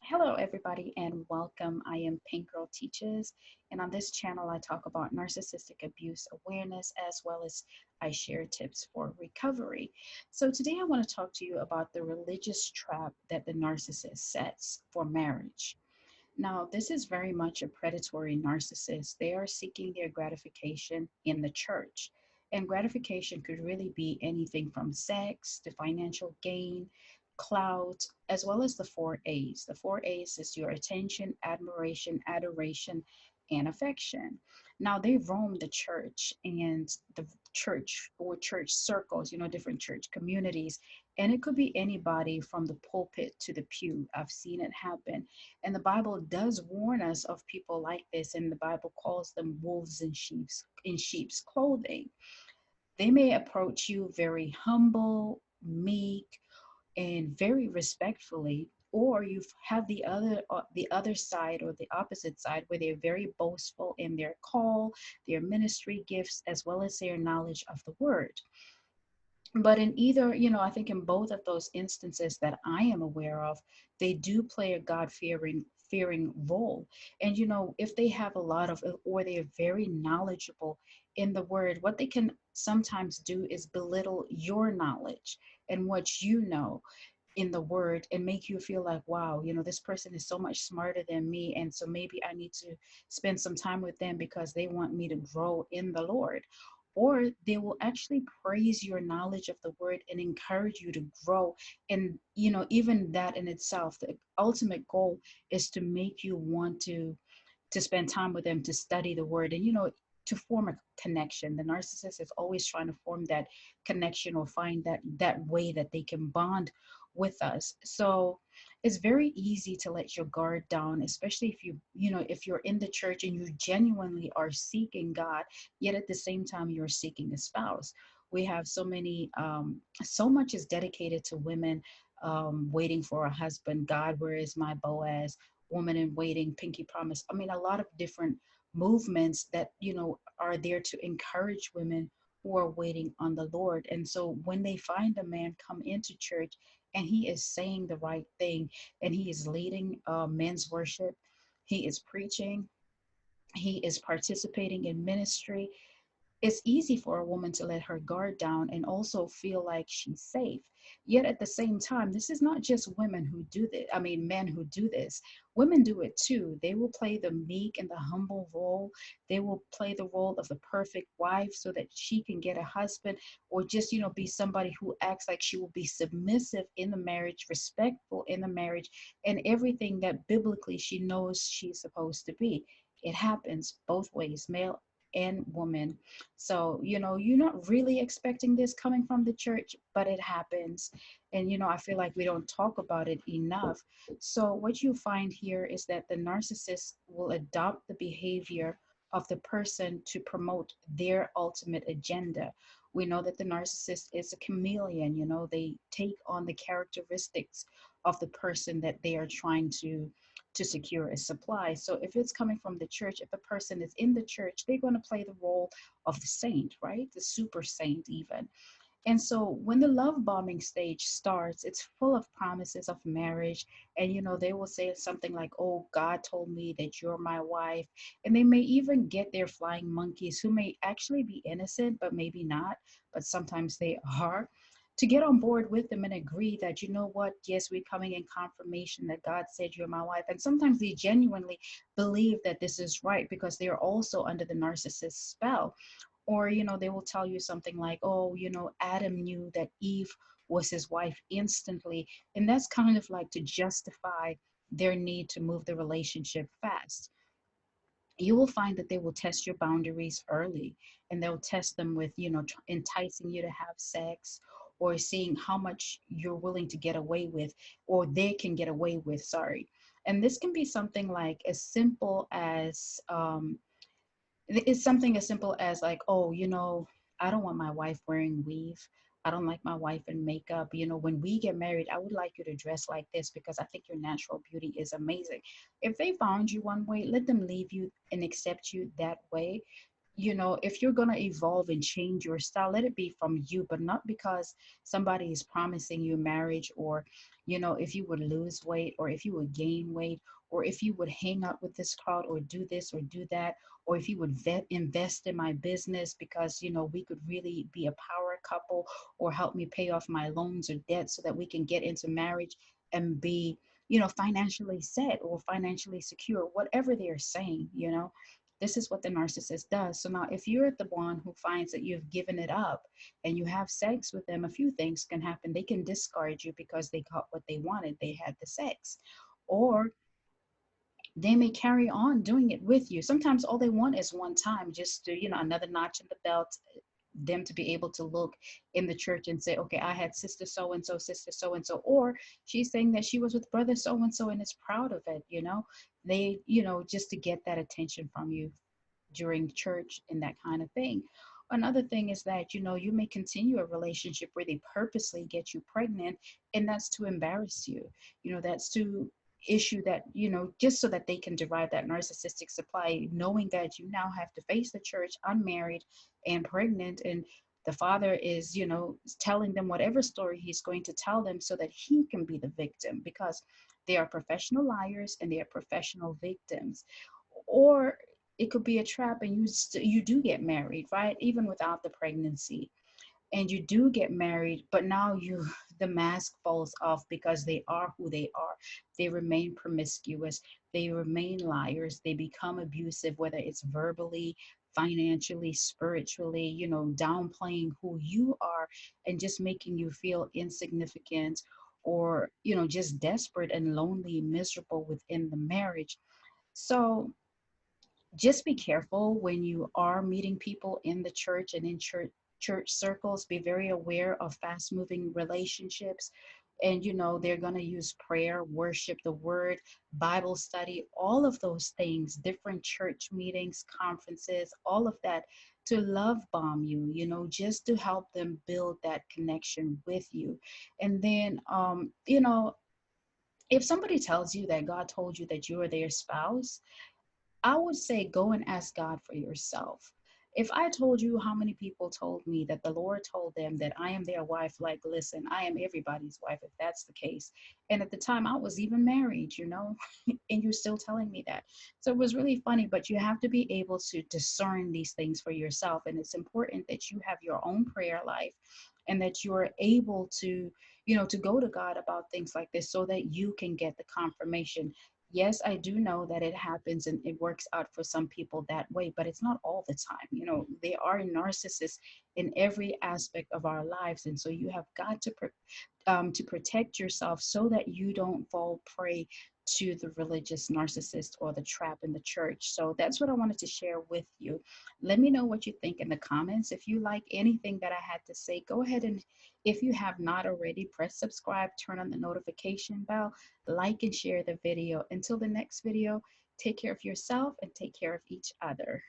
Hello, everybody, and welcome. I am Pink Girl Teaches, and on this channel, I talk about narcissistic abuse awareness as well as I share tips for recovery. So, today I want to talk to you about the religious trap that the narcissist sets for marriage. Now, this is very much a predatory narcissist. They are seeking their gratification in the church. And gratification could really be anything from sex to financial gain, clout, as well as the four A's. The four A's is your attention, admiration, adoration, and affection. Now, they roam the church and the church or church circles, different church communities. And it could be anybody from the pulpit to the pew. I've seen it happen. And the Bible does warn us of people like this, and the Bible calls them wolves in sheep's clothing. They may approach you very humble, meek, and very respectfully, or you have the other side or the opposite side where they're very boastful in their call, their ministry gifts, as well as their knowledge of the word. But in either, I think in both of those instances that I am aware of, they do play a God fearing role. And if they have a lot of, or they're very knowledgeable in the word, what they can sometimes do is belittle your knowledge and what you know in the word and make you feel like, wow, this person is so much smarter than me. And so maybe I need to spend some time with them because they want me to grow in the Lord. Or they will actually praise your knowledge of the word and encourage you to grow. And, even that in itself, the ultimate goal is to make you want to spend time with them, to study the word, and to form a connection. The narcissist is always trying to form that connection or find that way that they can bond with us. So it's very easy to let your guard down, especially if you're in the church and you genuinely are seeking God, yet at the same time you're seeking a spouse. We have so much is dedicated to women waiting for a husband. God, where is my Boaz? Woman in waiting, pinky promise. I mean, a lot of different movements that are there to encourage women who are waiting on the Lord. And so when they find a man come into church and he is saying the right thing and he is leading men's worship, he is preaching, he is participating in ministry, it's easy for a woman to let her guard down and also feel like she's safe. Yet at the same time, this is not just women who do this. I mean, men who do this. Women do it too. They will play the meek and the humble role. They will play the role of the perfect wife so that she can get a husband, or just, be somebody who acts like she will be submissive in the marriage, respectful in the marriage, and everything that biblically she knows she's supposed to be. It happens both ways, male and woman. So, you're not really expecting this coming from the church, but it happens. And, I feel like we don't talk about it enough. So, what you find here is that the narcissist will adopt the behavior of the person to promote their ultimate agenda. We know that the narcissist is a chameleon, they take on the characteristics of the person that they are trying to secure a supply. So if it's coming from the church, if a person is in the church, they're going to play the role of the saint, right? The super saint, even. And so when the love bombing stage starts, it's full of promises of marriage. And, they will say something like, oh, God told me that you're my wife. And they may even get their flying monkeys who may actually be innocent, but maybe not. But sometimes they are, to get on board with them and agree that, what, yes, we're coming in confirmation that God said you're my wife. And sometimes they genuinely believe that this is right because they're also under the narcissist spell. Or, they will tell you something like, oh, Adam knew that Eve was his wife instantly. And that's kind of like to justify their need to move the relationship fast. You will find that they will test your boundaries early, and they'll test them with, enticing you to have sex, or seeing how much you're willing to get away with, or they can get away with, sorry. And this can be something like as simple as, it's something as simple as like, oh, I don't want my wife wearing weave. I don't like my wife in makeup. When we get married, I would like you to dress like this because I think your natural beauty is amazing. If they found you one way, let them leave you and accept you that way. if you're going to evolve and change your style, let it be from you, but not because somebody is promising you marriage, or if you would lose weight, or if you would gain weight, or if you would hang out with this crowd, or do this or do that, or if you would invest in my business because we could really be a power couple, or help me pay off my loans or debts so that we can get into marriage and be financially set or financially secure, whatever they're saying. This is what the narcissist does. So now, if you're the one who finds that you've given it up and you have sex with them, a few things can happen. They can discard you because they got what they wanted. They had the sex. Or they may carry on doing it with you. Sometimes all they want is one time, just to, another notch in the belt, them to be able to look in the church and say, okay, I had sister so and so, sister so and so, or she's saying that she was with brother so and so and is proud of it. They, just to get that attention from you during church and that kind of thing. Another thing is that, you may continue a relationship where they purposely get you pregnant, and that's to embarrass you. That's to issue that, just so that they can derive that narcissistic supply, knowing that you now have to face the church unmarried and pregnant, and the father is, telling them whatever story he's going to tell them so that he can be the victim, because they are professional liars and they are professional victims. Or it could be a trap, and you do get married, right, even without the pregnancy, and you do get married, but now you the mask falls off because they are who they are. They remain promiscuous, they remain liars, they become abusive, whether it's verbally, financially, spiritually, downplaying who you are and just making you feel insignificant, or just desperate and lonely, miserable within the marriage. So just be careful when you are meeting people in the church and in church circles. Be very aware of fast moving relationships, and they're going to use prayer, worship, the word, Bible study, all of those things, different church meetings, conferences, all of that, to love bomb you, just to help them build that connection with you. And then if somebody tells you that God told you that you are their spouse, I would say go and ask God for yourself. If I told you how many people told me that the Lord told them that I am their wife, like, listen, I am everybody's wife if that's the case. And at the time I was even married, and you're still telling me that. So it was really funny, but you have to be able to discern these things for yourself. And it's important that you have your own prayer life and that you're able to, to go to God about things like this so that you can get the confirmation. Yes, I do know that it happens and it works out for some people that way, but it's not all the time. They are narcissists in every aspect of our lives. And so you have got to protect yourself so that you don't fall prey to the religious narcissist or the trap in the church. So that's what I wanted to share with you. Let me know what you think in the comments. If you like anything that I had to say, go ahead and, if you have not already, press subscribe, turn on the notification bell, like and share the video. Until the next video, take care of yourself and take care of each other.